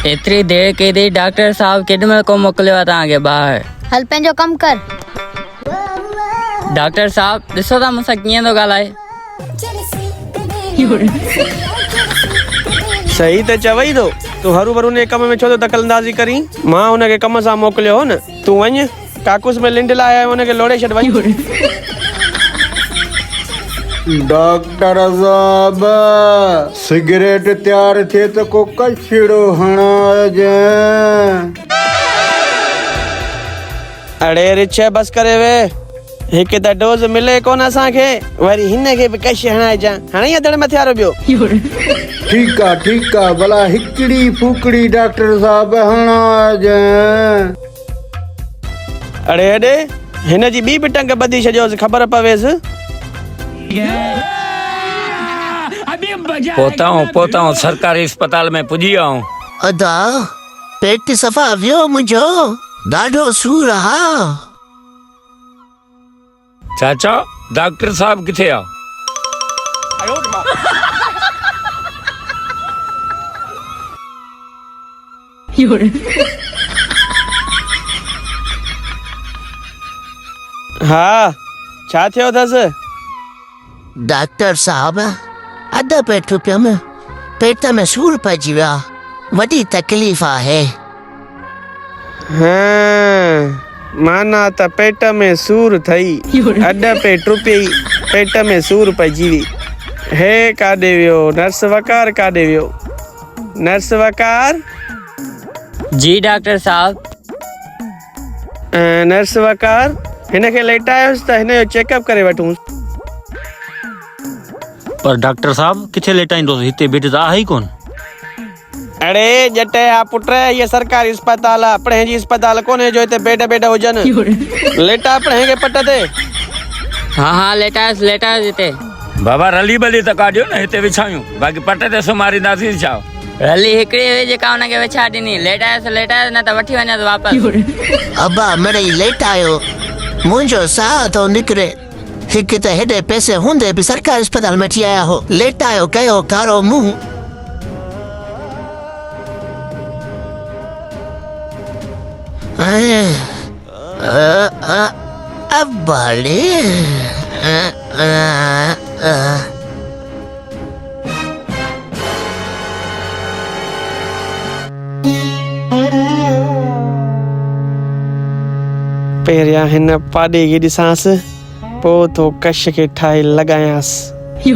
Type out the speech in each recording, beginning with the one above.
इतनी देर के दी डॉक्टर साहब केॾीमहिल को मोकिलियो तव्हांखे ॿाहिरि? हल पंहिंजो कम कर। डॉक्टर साहब ॾिसो था मूंसां कीअं थो ॻाल्हाए। सही त चवई थो। तूं हरू भरू ने कम में छो तो दखलंदाज़ी करी? मां हुनखे कम सां मोकिलियो हो न। तूं वञ काकूस में लिंड लाया हुनखे लोड़े छॾ वञ। डॉक्टर साहब सिगरेट तैयार थिए तो को कछड़ो हणाइजे। अड़े रिछ बस करे वे। हिकु त डोज मिले कोन असांखे, वरी हिनखे बि कश हणाइजां। हाणे अधड़ मथे वारो ॿियो। ठीक आ भला हिकड़ी फूकड़ी डॉक्टर साहब हणाइजे। अड़े अड़े हिन जी ॿी बि टंग ॿधी छॾियोसि ख़बर पवेसि। पोताऊं सरकारी अस्पताल में पुॼी आऊं। अदा पेट सफ़ा वियो मुंहिंजो, ॾाढो सूर हा। चाचा डॉक्टर साहब किथे आ? हा छा थियो अथसि? डॉक्टर साहब अधु पेट पियमि, पेट में सूर पइजी वियो आहे, वॾी तकलीफ़ आहे। माना त पेट में सूर थई, अधु पेट रुपई, पेट में सूर पइजी वई। हे काॾे वियो नर्स वकार? काॾे वियो नर्स वकार? जी डॉक्टर साहब। नर्स वकार हिनखे लेटायोसि त हिनजो चेकअप करे वठूं। पर डॉक्टर साहब किथे लेटाईंदोसि, हिते बेड त आहे ई कोन। अड़े जट आ पुट, ये सरकारी अस्पताल आहे, पंहिंजी अस्पताल कोन्हे जो हिते बेड हुजनि। लेटा पंहिंजे पट ते। हाँ लेटायोसि हिते। बाबा रली बली त काढियो न, हिते विछायूं, बाक़ी पट ते सुमारींदासीं छा? रली हिकिड़ी हुई जेका हुनखे विछा ॾिनी। लेटायोसि न त वठी वञोसि वापसि। अबा मिड़ई लेटायो, मुंहिंजो साह थो निकिरे। हिकु त हेॾे पैसे हूंदे बि सरकारी अस्पताल में थी आया हो। लेटायो कयो कारो मुंहुं। अबाले पहिरियां हिन पाॾे खे ॾिसांसि, पोइ थो कश खे ठाहे लॻायांसि।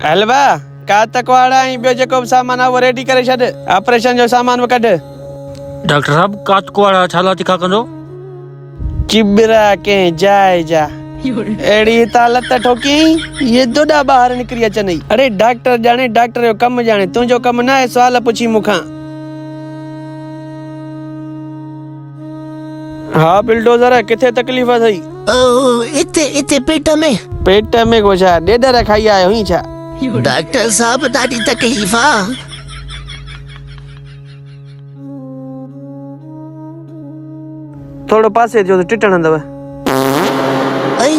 हलवा का तकवाड़ा ऐं ॿियो जेको बि सामान आहे उहो रेडी करे छॾ। ऑपरेशन जो सामान बि कढ। डॉक्टर साहब कातकुवाड़ा छाला तिखा कंदो? चिबरा कंहिं जाइ जा अहिड़ी हितां लत ठोकी ये दोॾा ॿाहिरि निकिरी अचनि। अरे डॉक्टर ॼाणे, डॉक्टर जो कमु ॼाणे, तुंहिंजो कमु न आहे सुवाल पुछी मूंखां। हा बिल्डोज़र किथे तकलीफ़ अथई? इते पेट में को छा ॾेढ खाई आयो हुई छा? डॉक्टर साहब ॾाढी तकलीफ़ आहे। थोड़ो पासे जो टिटण हंदव। अरे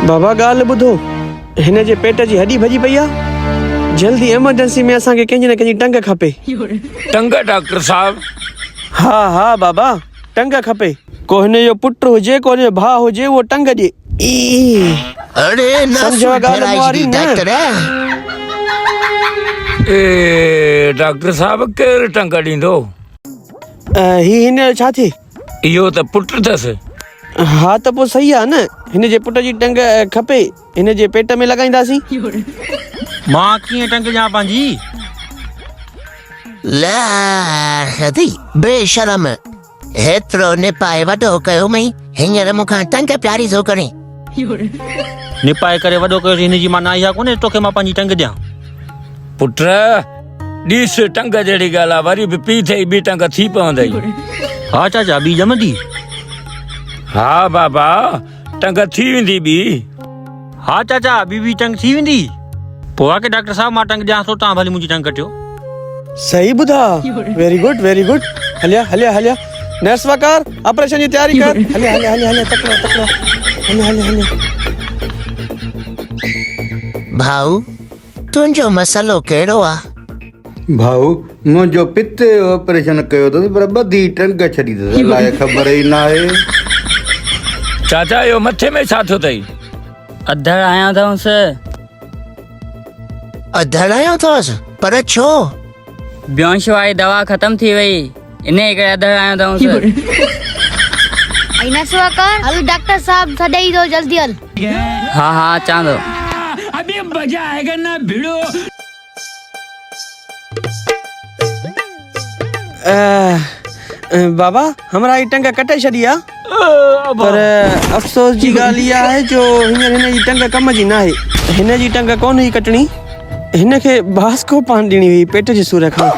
बाबा ॻाल्हि ॿुधो, हिन जे पेट जी हॾी भॼी पई आहे। जल्दी एमरजेंसी में असांखे कंहिंजी न कंहिंजी टंग खपे। टंग डॉक्टर साहब? हा बाबा टंग खपे। को हिन जो पुट हुजे, को हिन जो भाउ हुजे, उहो टंग ॾे। अरे डॉक्टर साहब केरु टंग ॾींदो? हिन जो छा थिए? इहो त पुट अथसि। हा त पोइ सही आहे न, हिन जे पुट जी टंग खपे, हिन जे पेट में लॻाईंदासीं। मां कीअं टंग ॾियां पंहिंजी? बेशरम, हेतिरो निपाए वॾो कयो मई, हींअर मूंखां टंग प्यारी थो करे। निपाए करे वॾो कयो, हिन जी माना इहा कोन्हे तोखे मां पंहिंजी टंग ॾियां। पुट ॾिस टंग जहिड़ी ॻाल्हि आहे, वरी बि पी थिए ॿी टंग थी पवंदई। हा चाचा ॿी ॼमंदी? हा बाबा टंग थी वेंदी ॿी। हा चाचा ॿी टंग थी वेंदी। पोइ आहे की डॉक्टर साहब मां टंग ॾियां थो, तव्हां भली मुंहिंजी टंग कटियो। सही ॿुधा। वेरी गुड हलिया नर्स वकार ऑपरेशन जी तैयारी कर हले हले हले हले तकड़ो तकड़ो हले हले हले भाऊ तुंहिंजो मसलो कहिड़ो आहे भाऊ मुंहिंजो पिते ऑपरेशन कयो अथसि पर ॿधी टंग छॾी अथसि अलाए ख़बर ई न आहे। चाचा इहो मथे में छा थियो अथई? अधड़ आया अथसि। अधड़ आयो अथसि पर छो? बेहोश वारी दवा ख़तम थी वई इन करे अधड़ आयो अथसि। नर्स वकार हल डॉक्टर साहब सॾई दो जल्दी हल। हा हा अचां थो। अभी मजा आएगा ना भिड़ो। बाबा हमरा ई टंग कटे छॾी आहे पर अफ़सोस जी ॻाल्हि इहा आहे जो हींअर हिन जी टंग कम जी न आहे। हिन जी टंग कोन हुई कटणी हिन खे बास्को पान ॾिनी हुई पेट जे सूर खां।